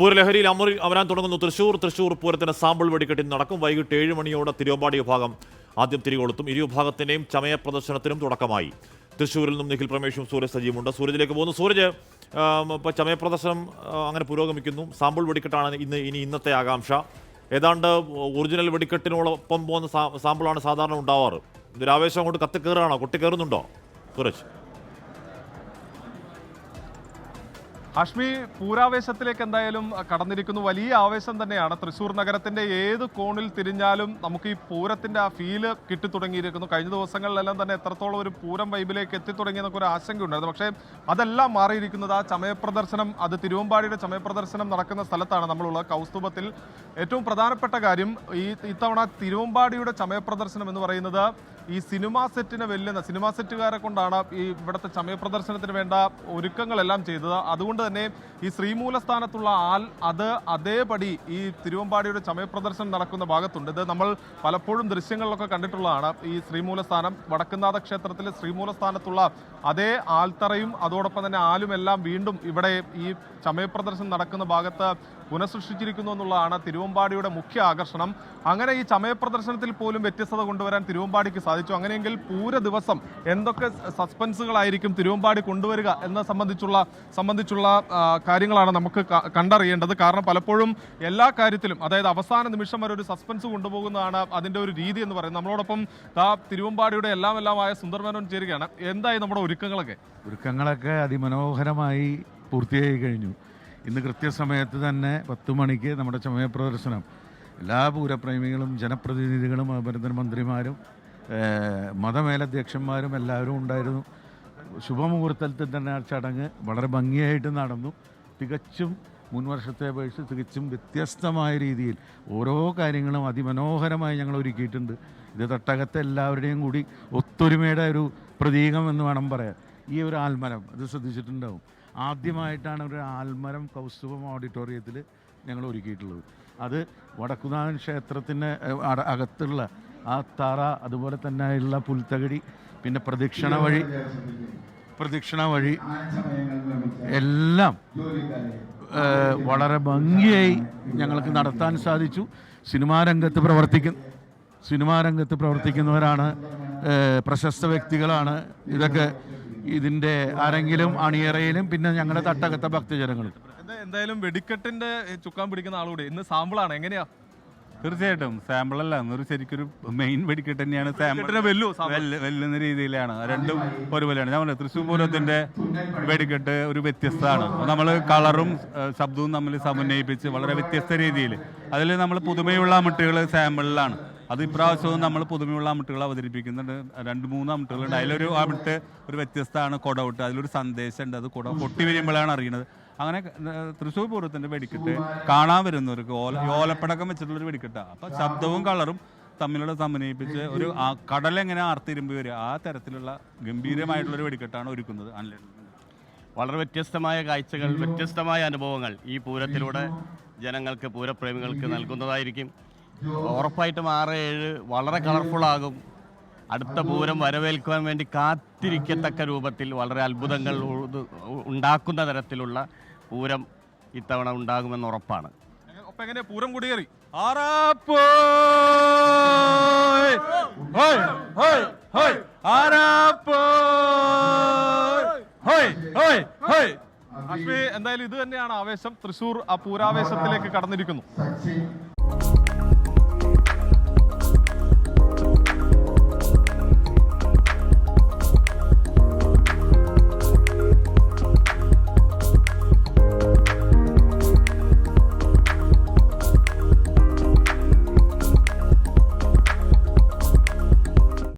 പൂരലഹരിയിൽ അമരാൻ തുടങ്ങുന്നു തൃശൂർ പൂരത്തിന് സാമ്പിൾ വെടിക്കെട്ടിൽ നടക്കും. വൈകിട്ട് 7 മണിയോടെ തിരുവമ്പാടി വിഭാഗം ആദ്യം തിരികൊളുത്തും. ഇരു വിഭാഗത്തിന്റെയും ചമയ പ്രദർശനത്തിനും തുടക്കമായി. തൃശ്ശൂരിൽ നിന്നും നിഖിൽ പ്രമേഷും സൂരജ് സജീവുണ്ട്. സൂരജിലേക്ക് പോകുന്നു. സൂരജ്, ഇപ്പോൾ ചമയ പ്രദർശനം അങ്ങനെ പുരോഗമിക്കുന്നു. സാമ്പിൾ വെടിക്കെട്ടാണ് ഇന്നത്തെ ആകാംക്ഷ. ഏതാണ്ട് ഒറിജിനൽ വെടിക്കെട്ടിനോടൊപ്പം പോകുന്ന സാമ്പിളാണ് സാധാരണ ഉണ്ടാവാറ്. ഇതൊരു ആവേശം കൊണ്ട് കത്തിക്കയറുകയാണോ? കൊട്ടിക്കയറുന്നുണ്ടോ സൂരജ്? ഹാഷ്മി, പൂരാവേശത്തിലേക്ക് എന്തായാലും കടന്നിരിക്കുന്നു. വലിയ ആവേശം തന്നെയാണ്. തൃശ്ശൂർ നഗരത്തിന്റെ ഏത് കോണിൽ തിരിഞ്ഞാലും നമുക്ക് ഈ പൂരത്തിന്റെ ആ ഫീല് കിട്ടിത്തുടങ്ങിയിരിക്കുന്നു. കഴിഞ്ഞ ദിവസങ്ങളിലെല്ലാം തന്നെ എത്രത്തോളം ഒരു പൂരം വൈബിലേക്ക് എത്തിത്തുടങ്ങിയെന്നൊക്കെ ഒരു ആശങ്കയുണ്ടായിരുന്നു. പക്ഷേ അതെല്ലാം മാറിയിരിക്കുന്നത് ആ ചമയപ്രദർശനം, അത് തിരുവമ്പാടിയുടെ ചമയപ്രദർശനം നടക്കുന്ന സ്ഥലത്താണ് നമ്മളുള്ളത്, കൗസ്തുഭത്തിൽ. ഏറ്റവും പ്രധാനപ്പെട്ട കാര്യം, ഇത്തവണ തിരുവമ്പാടിയുടെ ചമയപ്രദർശനം എന്ന് പറയുന്നത് ഈ സിനിമാ സെറ്റിനെ വെല്ലുന്ന സിനിമാ സെറ്റുകാരെ കൊണ്ടാണ് ഈ ഇവിടുത്തെ ചമയപ്രദർശനത്തിന് വേണ്ട ഒരുക്കങ്ങളെല്ലാം ചെയ്തത്. അതുകൊണ്ട് തന്നെ ഈ ശ്രീമൂലസ്ഥാനത്തുള്ള അത് അതേപടി ഈ തിരുവമ്പാടിയുടെ ചമയപ്രദർശനം നടക്കുന്ന ഭാഗത്തുണ്ട്. ഇത് നമ്മൾ പലപ്പോഴും ദൃശ്യങ്ങളിലൊക്കെ കണ്ടിട്ടുള്ളതാണ്. ഈ ശ്രീമൂലസ്ഥാനം, വടക്കുംനാഥ ക്ഷേത്രത്തിലെ ശ്രീമൂലസ്ഥാനത്തുള്ള അതേ ആൽത്തറയും അതോടൊപ്പം തന്നെ ആലുമെല്ലാം വീണ്ടും ഇവിടെ ഈ ചമയപ്രദർശനം നടക്കുന്ന ഭാഗത്ത് പുനഃസൃഷ്ടിച്ചിരിക്കുന്നു എന്നുള്ളതാണ് തിരുവമ്പാടിയുടെ മുഖ്യ ആകർഷണം. അങ്ങനെ ഈ ചമയപ്രദർശനത്തിൽ പോലും വ്യത്യസ്തത കൊണ്ടുവരാൻ തിരുവമ്പാടിക്ക് സാധിച്ചു. അങ്ങനെയെങ്കിൽ പൂര ദിവസം എന്തൊക്കെ സസ്പെൻസുകളായിരിക്കും തിരുവമ്പാടി കൊണ്ടുവരിക എന്ന സംബന്ധിച്ചുള്ള കാര്യങ്ങളാണ് നമുക്ക് കണ്ടറിയേണ്ടത്. കാരണം പലപ്പോഴും എല്ലാ കാര്യത്തിലും, അതായത് അവസാന നിമിഷം വരെ ഒരു സസ്പെൻസ് കൊണ്ടുപോകുന്നതാണ് അതിൻ്റെ ഒരു രീതി എന്ന് പറയുന്നത്. നമ്മളോടൊപ്പം തിരുവമ്പാടിയുടെ എല്ലാമായ സുന്ദർമേനോൻ ചേരുകയാണ്. എന്തായി നമ്മുടെ ഒരുക്കങ്ങളൊക്കെ അതിമനോഹരമായി പൂർത്തിയായി കഴിഞ്ഞു. ഇന്ന് കൃത്യസമയത്ത് തന്നെ 10 മണിക്ക് നമ്മുടെ ചമയ പ്രദർശനം എല്ലാ പൂരപ്രേമികളും ജനപ്രതിനിധികളും അതുപോലെ മന്ത്രിമാരും മതമേലധ്യക്ഷന്മാരും എല്ലാവരും ഉണ്ടായിരുന്നു. ശുഭമുഹൂർത്തത്തിൽ തന്നെ ആ ചടങ്ങ് വളരെ ഭംഗിയായിട്ട് നടന്നു. തികച്ചും മുൻവർഷത്തെ അപേക്ഷിച്ച് തികച്ചും വ്യത്യസ്തമായ രീതിയിൽ ഓരോ കാര്യങ്ങളും അതിമനോഹരമായി ഞങ്ങൾ ഒരുക്കിയിട്ടുണ്ട്. ഇത് തട്ടകത്തെ എല്ലാവരുടെയും കൂടി ഒത്തൊരുമയുടെ ഒരു പ്രതീകം എന്ന് വേണം പറയാൻ. ഈ ഒരു ആൽമരം, അത് ശ്രദ്ധിച്ചിട്ടുണ്ടാവും, ആദ്യമായിട്ടാണ് ഒരു ആൽമരം കൗസ്തുഭം ഓഡിറ്റോറിയത്തിൽ ഞങ്ങൾ ഒരുക്കിയിട്ടുള്ളത്. അത് വടക്കുന്നാഥൻ ക്ഷേത്രത്തിന് അകത്തുള്ള ആ തറ, അതുപോലെ തന്നെ ഉള്ള പുൽത്തകടി, പിന്നെ പ്രദക്ഷിണ വഴി എല്ലാം വളരെ ഭംഗിയായി ഞങ്ങൾക്ക് നടത്താൻ സാധിച്ചു. സിനിമാ രംഗത്ത് പ്രവർത്തിക്കുന്നവരാണ്, പ്രശസ്ത വ്യക്തികളാണ് ഇതൊക്കെ. ഇതിൻ്റെ ആരെങ്കിലും അണിയറയിലും പിന്നെ ഞങ്ങളുടെ തട്ടകത്തെ ഭക്തജനങ്ങളും. എന്തായാലും വെടിക്കെട്ടിന്റെ ചുക്കാൻ പിടിക്കുന്ന ആളുകൂടെ ഇന്ന് സാമ്പിളാണ്. എങ്ങനെയാ? തീർച്ചയായിട്ടും സാമ്പിളല്ല, എന്നൊരു ശരിക്കൊരു മെയിൻ വെടിക്കെട്ട് തന്നെയാണ്. വെല്ലുന്ന രീതിയിലാണ്, രണ്ടും ഒരുപോലെയാണ്. ഞാൻ തൃശ്ശൂർ പൂരത്തിന്റെ വെടിക്കെട്ട് ഒരു വ്യത്യസ്തമാണ്. നമ്മൾ കളറും ശബ്ദവും തമ്മിൽ സമന്വയിപ്പിച്ച് വളരെ വ്യത്യസ്ത രീതിയിൽ അതിൽ നമ്മൾ പുതുമയുള്ള അമിട്ടുകൾ സാമ്പിളിലാണ്. അത് ഇപ്രാവശ്യവും നമ്മൾ പുതുമയുള്ള അമിട്ടുകൾ അവതരിപ്പിക്കുന്നുണ്ട്. 2-3 അമിട്ടുകളുണ്ട്. അതിലൊരു അമിട്ട് ഒരു വ്യത്യസ്തമാണ്, കൊടവിട്ട്. അതിലൊരു സന്ദേശമുണ്ട്. അത് പൊട്ടി വരുമ്പോഴാണ് അറിയുന്നത്. അങ്ങനെ തൃശ്ശൂർ പൂരത്തിന്റെ വെടിക്കെട്ട് കാണാൻ വരുന്നവർക്ക് ഓലപ്പടക്കം വെച്ചിട്ടുള്ളൊരു വെടിക്കെട്ടാണ്. അപ്പം ശബ്ദവും കളറും തമ്മിലുള്ള സമന്വയിപ്പിച്ച് ഒരു കടലെങ്ങനെ ആർത്തിരുമ്പി വരിക, ആ തരത്തിലുള്ള ഗംഭീരമായിട്ടുള്ളൊരു വെടിക്കെട്ടാണ് ഒരുക്കുന്നത്. വളരെ വ്യത്യസ്തമായ കാഴ്ചകൾ, വ്യത്യസ്തമായ അനുഭവങ്ങൾ ഈ പൂരത്തിലൂടെ ജനങ്ങൾക്ക്, പൂരപ്രേമികൾക്ക് നൽകുന്നതായിരിക്കും. ഉറപ്പായിട്ടും 6-7 വളരെ കളർഫുള്ളാകും. അടുത്ത പൂരം വരവേൽക്കുവാൻ വേണ്ടി കാത്തിരിക്കത്തക്ക രൂപത്തിൽ വളരെ അത്ഭുതങ്ങൾ ഉണ്ടാക്കുന്ന തരത്തിലുള്ള പൂരം ഇത്തവണ ഉണ്ടാകുമെന്ന് ഉറപ്പാണ്. പൂരം കുടിയേറി എന്തായാലും ഇത് തന്നെയാണ് ആവേശം. തൃശ്ശൂർ ആ പൂരാവേശത്തിലേക്ക് കടന്നിരിക്കുന്നു.